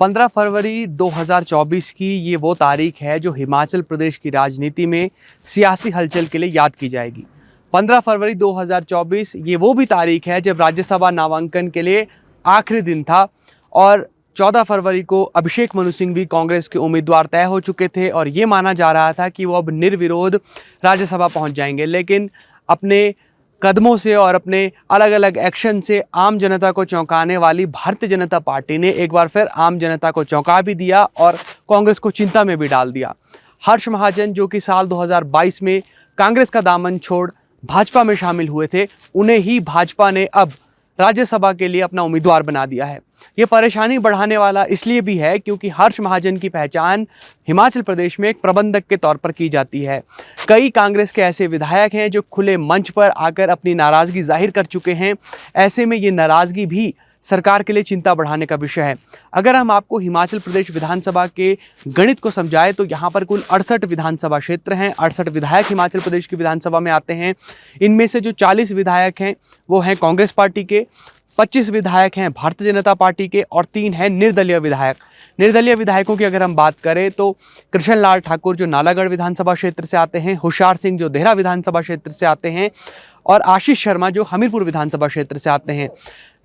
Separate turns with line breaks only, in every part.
15 फरवरी 2024 की ये वो तारीख है जो हिमाचल प्रदेश की राजनीति में सियासी हलचल के लिए याद की जाएगी। 15 फरवरी 2024 ये वो भी तारीख है जब राज्यसभा नामांकन के लिए आखिरी दिन था और 14 फरवरी को अभिषेक मनु सिंह भी कांग्रेस के उम्मीदवार तय हो चुके थे और ये माना जा रहा था कि वो अब निर्विरोध राज्यसभा पहुंच जाएंगे। लेकिन अपने कदमों से और अपने अलग अलग एक्शन से आम जनता को चौंकाने वाली भारतीय जनता पार्टी ने एक बार फिर आम जनता को चौंका भी दिया और कांग्रेस को चिंता में भी डाल दिया। हर्ष महाजन जो कि साल 2022 में कांग्रेस का दामन छोड़ भाजपा में शामिल हुए थे, उन्हें ही भाजपा ने अब राज्यसभा के लिए अपना उम्मीदवार बना दिया है। ये परेशानी बढ़ाने वाला इसलिए भी है क्योंकि हर्ष महाजन की पहचान हिमाचल प्रदेश में एक प्रबंधक के तौर पर की जाती है। कई कांग्रेस के ऐसे विधायक हैं जो खुले मंच पर आकर अपनी नाराज़गी जाहिर कर चुके हैं। ऐसे में ये नाराज़गी भी सरकार के लिए चिंता बढ़ाने का विषय है। अगर हम आपको हिमाचल प्रदेश विधानसभा के गणित को समझाएं तो यहाँ पर कुल 68 विधानसभा क्षेत्र हैं। 68 विधायक हिमाचल प्रदेश की विधानसभा में आते हैं। इनमें से जो 40 विधायक हैं वो हैं कांग्रेस पार्टी के, 25 विधायक हैं भारतीय जनता पार्टी के और 3 हैं निर्दलीय विधायक। निर्दलीय विधायकों की अगर हम बात करें तो कृष्ण लाल ठाकुर जो नालागढ़ विधानसभा क्षेत्र से आते हैं, होशियार सिंह जो देहरा विधानसभा क्षेत्र से आते हैं और आशीष शर्मा जो हमीरपुर विधानसभा क्षेत्र से आते हैं।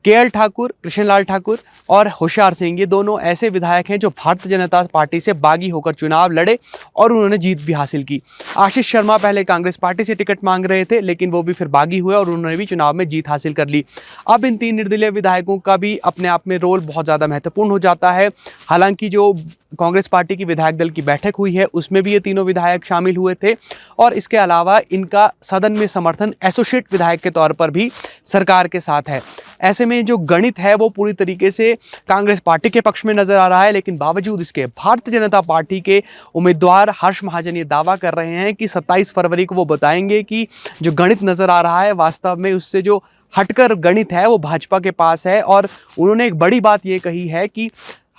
केएल ठाकुर, कृष्ण लाल ठाकुर और होशियार सिंह ये दोनों ऐसे विधायक हैं जो भारतीय जनता पार्टी से बागी होकर चुनाव लड़े और उन्होंने जीत भी हासिल की। आशीष शर्मा पहले कांग्रेस पार्टी से टिकट मांग रहे थे लेकिन वो भी फिर बागी हुए और उन्होंने भी चुनाव में जीत हासिल कर ली। अब इन 3 निर्दलीय विधायकों का भी अपने आप में रोल बहुत ज़्यादा महत्वपूर्ण हो जाता है। हालांकि जो कांग्रेस पार्टी की विधायक दल की बैठक हुई है उसमें भी ये तीनों विधायक शामिल हुए थे और इसके अलावा इनका सदन में समर्थन एसोसिएट विधायक के तौर पर भी सरकार के साथ है। ऐसे में जो गणित है वो पूरी तरीके से कांग्रेस पार्टी के पक्ष में नजर आ रहा है, लेकिन बावजूद इसके भारतीय जनता पार्टी के उम्मीदवार हर्ष महाजन ये दावा कर रहे हैं कि 27 फरवरी को वो बताएंगे कि जो गणित नजर आ रहा है वास्तव में उससे जो हटकर गणित है वो भाजपा के पास है। और उन्होंने एक बड़ी बात ये कही है कि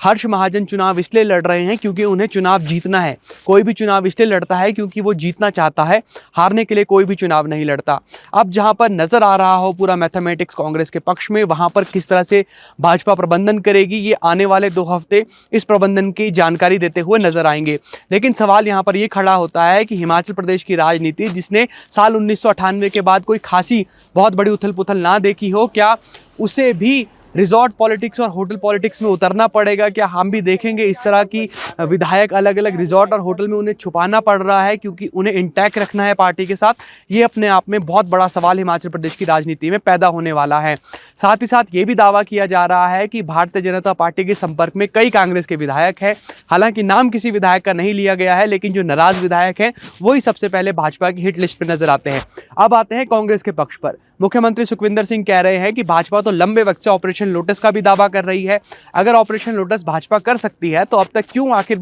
हर्ष महाजन चुनाव इसलिए लड़ रहे हैं क्योंकि उन्हें चुनाव जीतना है। कोई भी चुनाव इसलिए लड़ता है क्योंकि वो जीतना चाहता है, हारने के लिए कोई भी चुनाव नहीं लड़ता। अब जहां पर नज़र आ रहा हो पूरा मैथमेटिक्स कांग्रेस के पक्ष में, वहां पर किस तरह से भाजपा प्रबंधन करेगी ये आने वाले 2 हफ्ते इस प्रबंधन की जानकारी देते हुए नजर आएंगे। लेकिन सवाल यहाँ पर ये खड़ा होता है कि हिमाचल प्रदेश की राजनीति जिसने साल 1998 के बाद कोई खासी बहुत बड़ी उथल पुथल ना देखी हो, क्या उसे भी रिजॉर्ट पॉलिटिक्स और होटल पॉलिटिक्स में उतरना पड़ेगा? क्या हम भी देखेंगे इस तरह की विधायक अलग अलग रिजॉर्ट और होटल में उन्हें छुपाना पड़ रहा है क्योंकि उन्हें इंटैक्ट रखना है पार्टी के साथ? ये अपने आप में बहुत बड़ा सवाल हिमाचल प्रदेश की राजनीति में पैदा होने वाला है। साथ ही साथ ये भी दावा किया जा रहा है कि भारतीय जनता पार्टी के संपर्क में कई कांग्रेस के विधायक हैं। हालांकि नाम किसी विधायक का नहीं लिया गया है, लेकिन जो नाराज विधायक हैं वही सबसे पहले भाजपा की हिट लिस्ट पर नजर आते हैं। अब आते हैं कांग्रेस के पक्ष पर। मुख्यमंत्री सुखविंदर सिंह कह रहे हैं कि भाजपा तो लंबे वक्त से ऑपरेशन लोटस का भी दावा कर रही है। अगर ऑपरेशन लोटस भाजपा कर सकती है तो अब तक क्यों आखिर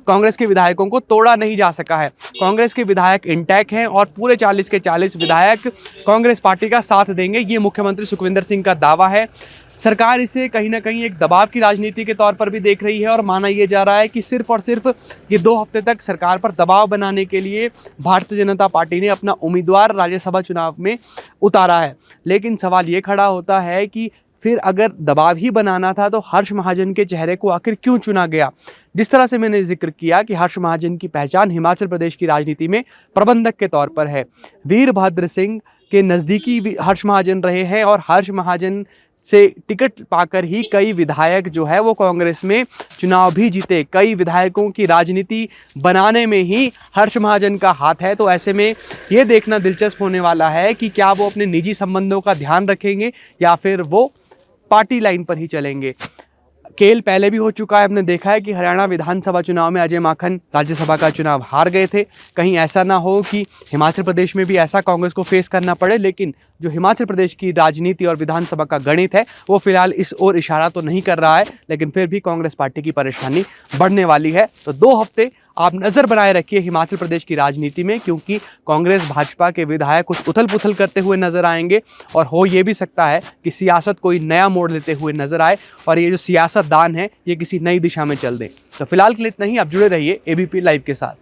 कांग्रेस के विधायकों को तोड़ा नहीं जा सका है? कांग्रेस के विधायक इंटैक्ट हैं और पूरे 40 के 40 विधायक कांग्रेस पार्टी का साथ देंगे, ये मुख्यमंत्री सुखविंदर सिंह का दावा है। सरकार इसे कहीं ना कहीं एक दबाव की राजनीति के तौर पर भी देख रही है और माना यह जा रहा है कि सिर्फ और सिर्फ ये 2 हफ्ते तक सरकार पर दबाव बनाने के लिए भारतीय जनता पार्टी ने अपना उम्मीदवार राज्यसभा चुनाव में उतारा है। लेकिन सवाल ये खड़ा होता है कि फिर अगर दबाव ही बनाना था तो हर्ष महाजन के चेहरे को आखिर क्यों चुना गया? जिस तरह से मैंने जिक्र किया कि हर्ष महाजन की पहचान हिमाचल प्रदेश की राजनीति में प्रबंधक के तौर पर है। वीरभद्र सिंह के नज़दीकी हर्ष महाजन रहे हैं और हर्ष महाजन से टिकट पाकर ही कई विधायक जो है वो कांग्रेस में चुनाव भी जीते। कई विधायकों की राजनीति बनाने में ही हर्ष महाजन का हाथ है। तो ऐसे में ये देखना दिलचस्प होने वाला है कि क्या वो अपने निजी संबंधों का ध्यान रखेंगे या फिर वो पार्टी लाइन पर ही चलेंगे। खेल पहले भी हो चुका है, हमने देखा है कि हरियाणा विधानसभा चुनाव में अजय माखन राज्यसभा का चुनाव हार गए थे। कहीं ऐसा ना हो कि हिमाचल प्रदेश में भी ऐसा कांग्रेस को फेस करना पड़े। लेकिन जो हिमाचल प्रदेश की राजनीति और विधानसभा का गणित है वो फिलहाल इस ओर इशारा तो नहीं कर रहा है, लेकिन फिर भी कांग्रेस पार्टी की परेशानी बढ़ने वाली है। तो 2 हफ्ते आप नज़र बनाए रखिए हिमाचल प्रदेश की राजनीति में, क्योंकि कांग्रेस भाजपा के विधायक कुछ उथल पुथल करते हुए नजर आएंगे और हो ये भी सकता है कि सियासत कोई नया मोड़ लेते हुए नजर आए और ये जो सियासतदान है ये किसी नई दिशा में चल दें। तो फिलहाल के लिए इतना ही। आप जुड़े रहिए एबीपी लाइव के साथ।